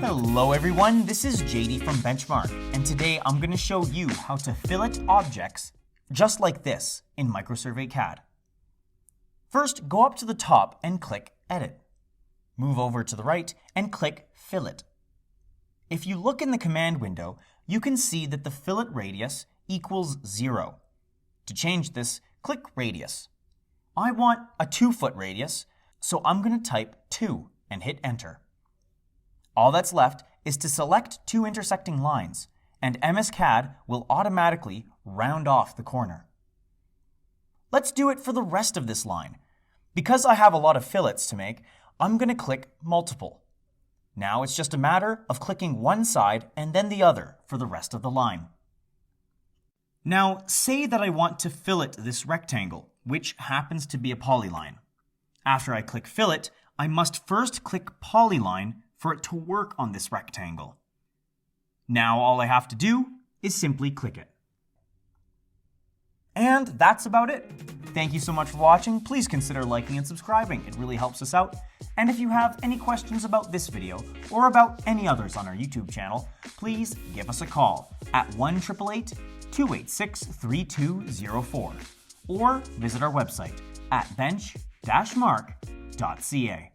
Hello everyone, this is JD from Benchmark, and today I'm going to show you how to fillet objects just like this in MicroSurvey CAD. First, go up to the top and click Edit. Move over to the right and click Fillet. If you look in the command window, you can see that the fillet radius equals 0. To change this, click Radius. I want a 2-foot radius, so I'm going to type 2 and hit Enter. All that's left is to select two intersecting lines, and MSCAD will automatically round off the corner. Let's do it for the rest of this line. Because I have a lot of fillets to make, I'm going to click Multiple. Now it's just a matter of clicking one side and then the other for the rest of the line. Now, say that I want to fillet this rectangle, which happens to be a polyline. After I click Fillet, I must first click Polyline for it to work on this rectangle. Now all I have to do is simply click it. And that's about it. Thank you so much for watching. Please consider liking and subscribing. It really helps us out. And if you have any questions about this video or about any others on our YouTube channel, please give us a call at 1-888-286-3204 or visit our website at bench-mark.ca.